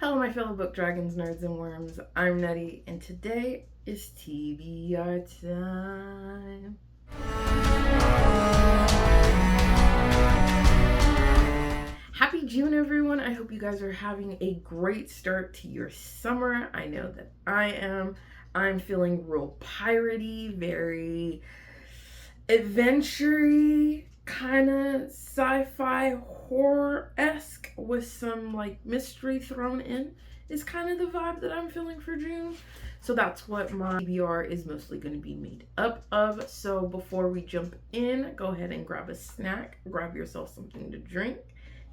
Hello, my fellow book dragons, nerds, and worms. I'm Nettie, and today is TBR time. Happy June, everyone. I hope you guys are having a great start to your summer. I know that I am. I'm feeling real piratey, very adventure-y, kind of sci-fi horror-esque with some like mystery thrown in is kind of the vibe that I'm feeling for June. So that's what my TBR is mostly going to be made up of. So before we jump in, go ahead and grab a snack, grab yourself something to drink,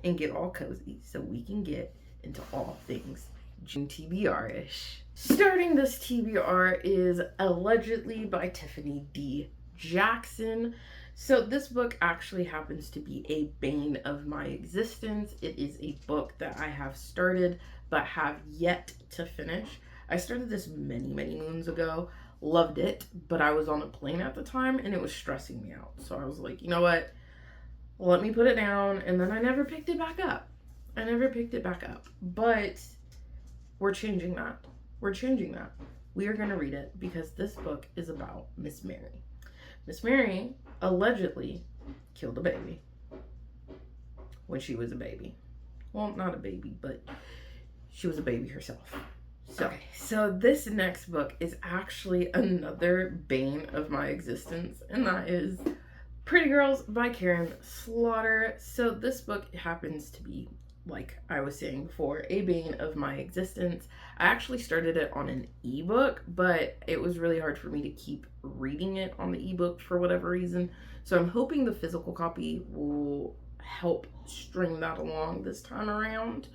and get all cozy so we can get into all things June TBR-ish. Starting this TBR is Allegedly by Tiffany D. Jackson. So this book actually happens to be a bane of my existence. It is a book that I have started but have yet to finish. I started this many moons ago, loved it, but I was on a plane at the time and it was stressing me out. So I was like, you know what? Let me put it down, and then I never picked it back up. But we're changing that. We are going to read it because this book is about Miss Mary. Miss Mary allegedly killed a baby when she was a baby. Well, not a baby, but she was a baby herself. So this next book is actually another bane of my existence, and that is Pretty Girls by Karen Slaughter. So this book happens to be, like I was saying before, a bane of my existence. I actually started it on an ebook, but it was really hard for me to keep reading it on the ebook for whatever reason. So I'm hoping the physical copy will help string that along this time around.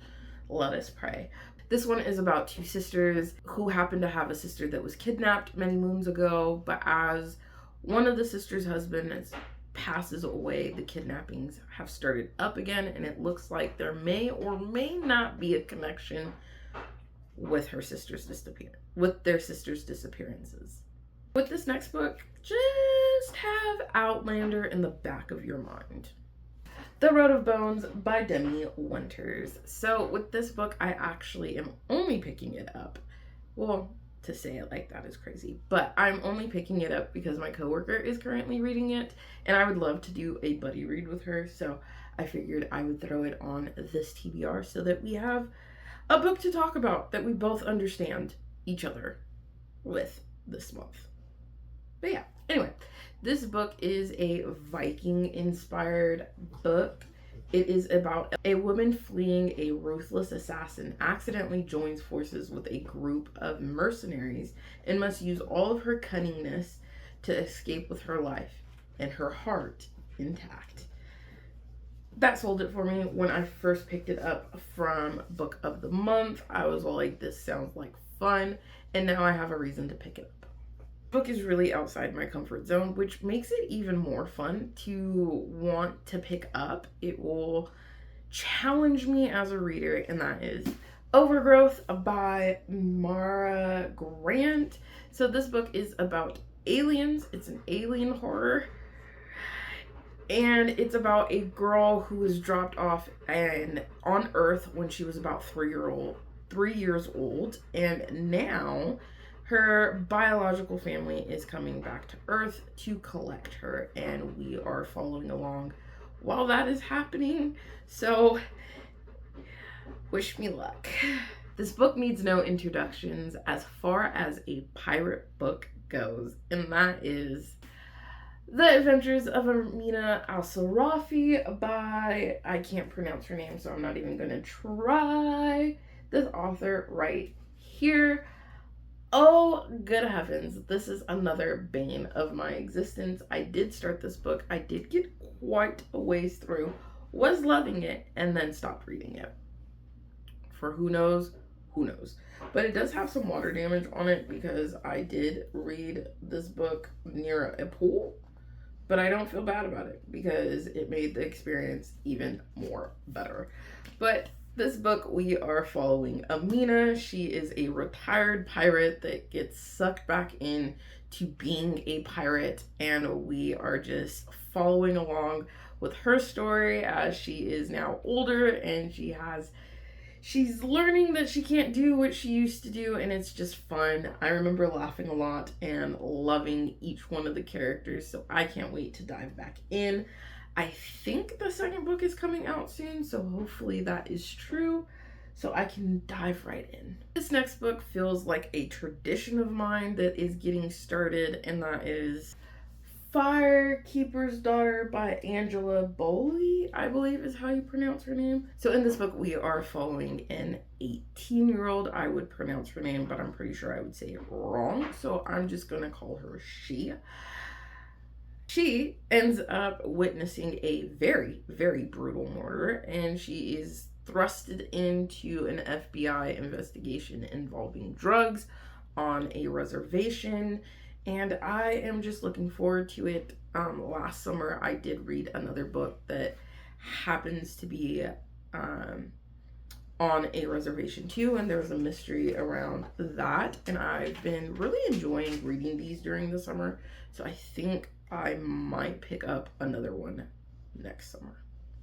Let us pray. This one is about two sisters who happen to have a sister that was kidnapped many moons ago, but as one of the sisters' husbands passes away, the kidnappings have started up again, and it looks like there may or may not be a connection with their sisters' disappearances. With this next book, just have Outlander in the back of your mind. The Road of Bones by Demi Winters. So with this book, I actually am only picking it up. Well, to say it like that is crazy, but I'm only picking it up because my coworker is currently reading it, and I would love to do a buddy read with her. So I figured I would throw it on this TBR so that we have a book to talk about that we both understand each other with this month. But yeah, anyway, this book is a Viking-inspired book. It is about a woman fleeing a ruthless assassin accidentally joins forces with a group of mercenaries and must use all of her cunningness to escape with her life and her heart intact. That sold it for me when I first picked it up from Book of the Month. I was all like, this sounds like fun, and now I have a reason to pick it up. The book is really outside my comfort zone, which makes it even more fun to want to pick up. It will challenge me as a reader, and that is Overgrowth by Mara Grant. So this book is about aliens. It's an alien horror, and it's about a girl who was dropped off on Earth when she was about 3 years old, and now her biological family is coming back to Earth to collect her, and we are following along while that is happening. So wish me luck. This book needs no introductions as far as a pirate book goes, and that is The Adventures of Amina Al-Sarafi by, I can't pronounce her name, so I'm not even gonna try, this author right here. Oh, good heavens. This is another bane of my existence. I did start this book. I did get quite a ways through, was loving it, and then stopped reading it. For who knows. But it does have some water damage on it because I did read this book near a pool, but I don't feel bad about it because it made the experience even more better. But this book, we are following Amina. She is a retired pirate that gets sucked back in to being a pirate, and we are just following along with her story as she is now older and she has she's learning that she can't do what she used to do, and it's just fun. I remember laughing a lot and loving each one of the characters, so I can't wait to dive back in. I think the second book is coming out soon, so hopefully that is true, so I can dive right in. This next book feels like a tradition of mine that is getting started, and that is Firekeeper's Daughter by Angela Boley, I believe is how you pronounce her name. So in this book, we are following an 18-year-old. I would pronounce her name, but I'm pretty sure I would say it wrong, so I'm just gonna call her she. She ends up witnessing a very, very brutal murder, and she is thrusted into an FBI investigation involving drugs on a reservation, and I am just looking forward to it. Last summer, I did read another book that happens to be on a reservation too, and there's a mystery around that, and I've been really enjoying reading these during the summer, so I think I might pick up another one next summer.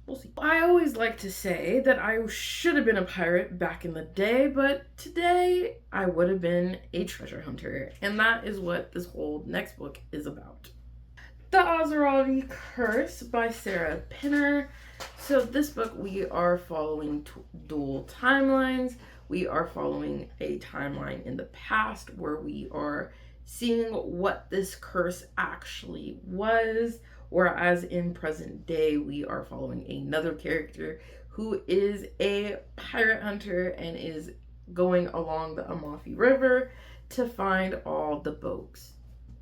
We'll see. I always like to say that I should have been a pirate back in the day, but today I would have been a treasure hunter, and that is what this whole next book is about. The Ozerati Curse by Sarah Pinner. So this book, we are following dual timelines. We are following a timeline in the past where we are seeing what this curse actually was, whereas in present day we are following another character who is a pirate hunter and is going along the Amalfi River to find all the boats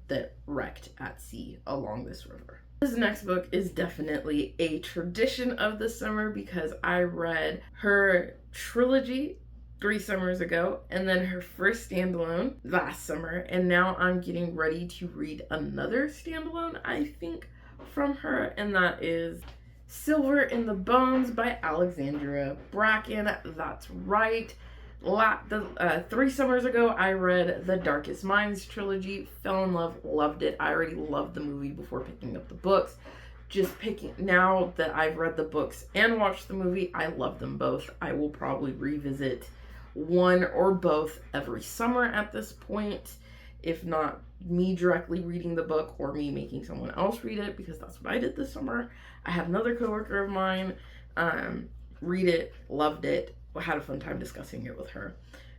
that wrecked at sea along this river. This next book is definitely a tradition of the summer because I read her trilogy 3 summers ago, and then her first standalone last summer, and now I'm getting ready to read another standalone, I think, from her, and that is Silver in the Bones by Alexandria Bracken. That's right. 3 summers ago, I read the Darkest Minds trilogy, fell in love, loved it. I already loved the movie before picking up the books. Now that I've read the books and watched the movie, I love them both. I will probably revisit one or both every summer at this point, if not me directly reading the book or me making someone else read it, because that's what I did this summer. I had another coworker of mine read it, loved it, had a fun time discussing it with her.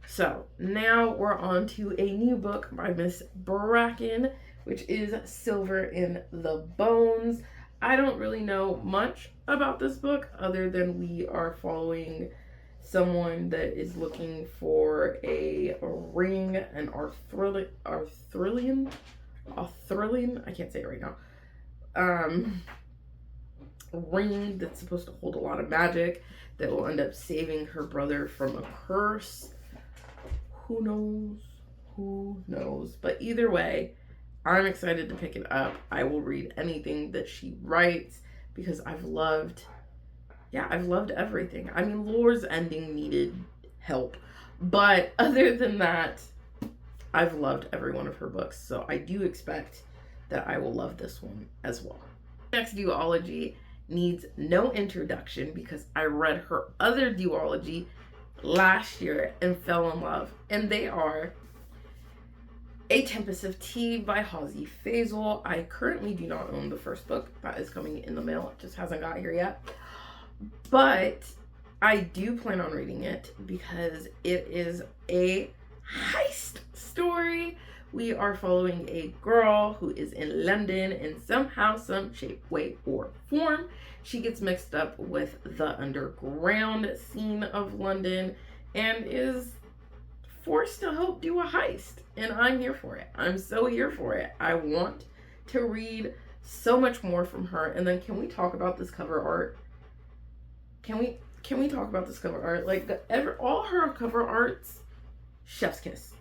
So now we're on to a new book by Miss Bracken, which is Silver in the Bones. I don't really know much about this book other than we are following someone that is looking for a ring, an arthurian, I can't say it right now, ring that's supposed to hold a lot of magic that will end up saving her brother from a curse. Who knows, but either way, I'm excited to pick it up. I will read anything that she writes because I've loved everything. I mean, Lore's ending needed help, but other than that, I've loved every one of her books, so I do expect that I will love this one as well. Next duology needs no introduction because I read her other duology last year and fell in love, and they are A Tempest of Tea by Hazi Faisal. I currently do not own the first book. That is coming in the mail. It just hasn't got here yet. But I do plan on reading it because it is a heist story. We are following a girl who is in London, and somehow, some shape, way, or form, she gets mixed up with the underground scene of London and is forced to help do a heist. And I'm here for it. I'm so here for it. I want to read so much more from her. And then can we talk about this cover art? Can we talk about this cover art? Like, all her cover arts, chef's kiss.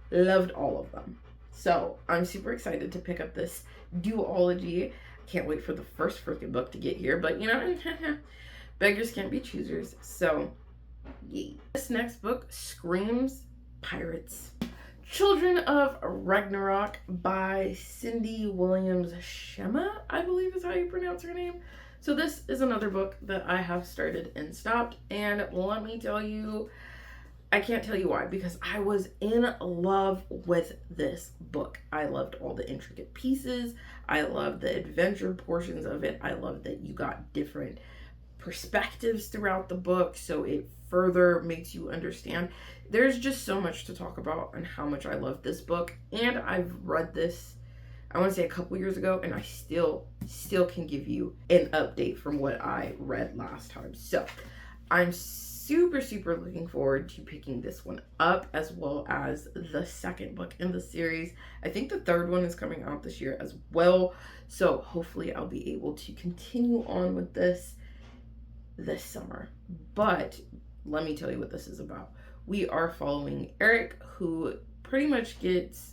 Loved all of them. So I'm super excited to pick up this duology. Can't wait for the first freaking book to get here, but you know, beggars can't be choosers. So yay. This next book screams pirates. Children of Ragnarok by Cindy Williams Shema, I believe is how you pronounce her name. So this is another book that I have started and stopped, and let me tell you, I can't tell you why, because I was in love with this book. I loved all the intricate pieces. I loved the adventure portions of it. I loved that you got different perspectives throughout the book, so it further makes you understand. There's just so much to talk about and how much I love this book. And I've read this, I want to say a couple years ago, and I still can give you an update from what I read last time. So I'm super looking forward to picking this one up, as well as the second book in the series. I think the third one is coming out this year as well, so hopefully I'll be able to continue on with this summer. But let me tell you what this is about. We are following Eric, who pretty much gets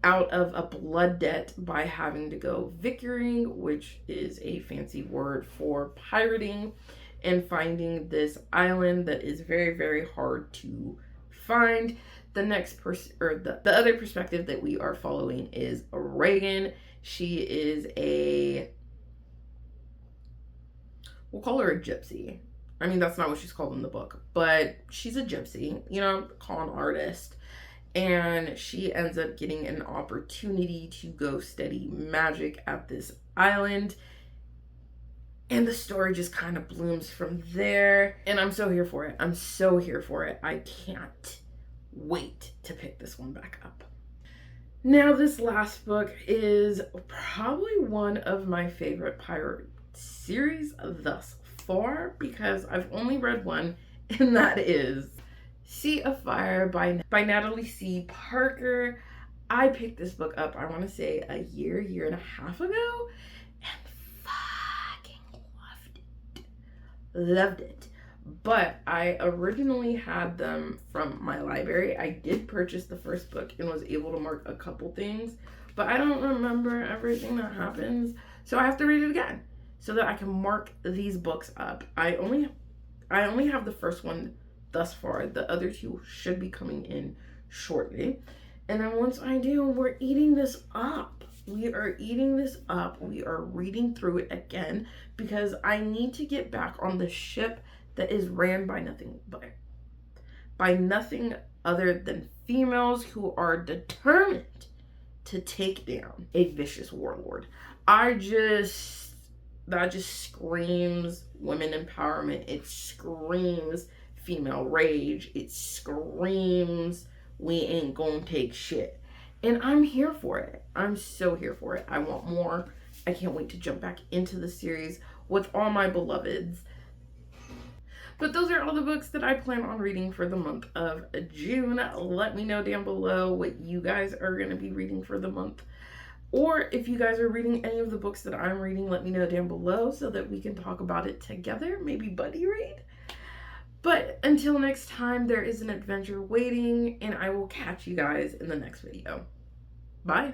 out of a blood debt by having to go vicaring, which is a fancy word for pirating, and finding this island that is very hard to find. The next person, or the other perspective that we are following, is Reagan. She is we'll call her a gypsy. I mean, that's not what she's called in the book, but she's a gypsy, con artist. And she ends up getting an opportunity to go study magic at this island. And the story just kind of blooms from there. And I'm so here for it. I can't wait to pick this one back up. Now, this last book is probably one of my favorite pirate series thus far, because I've only read one, and that is Sea of Fire by Natalie C. Parker. I picked this book up, I want to say a year and a half ago, and fucking loved it. But I originally had them from my library. I did purchase the first book and was able to mark a couple things, but I don't remember everything that happens, so I have to read it again so that I can mark these books up. I only have the first one thus far. The other two should be coming in shortly. And then once I do, we're eating this up. We are eating this up. We are reading through it again, because I need to get back on the ship that is ran by nothing other than females who are determined to take down a vicious warlord. That just screams women empowerment. It screams female rage. It screams we ain't gonna take shit. And I'm here for it. I'm so here for it. I want more. I can't wait to jump back into the series with all my beloveds. But those are all the books that I plan on reading for the month of June. Let me know down below what you guys are going to be reading for the month. Or if you guys are reading any of the books that I'm reading, let me know down below so that we can talk about it together. Maybe buddy read. But until next time, there is an adventure waiting, and I will catch you guys in the next video. Bye.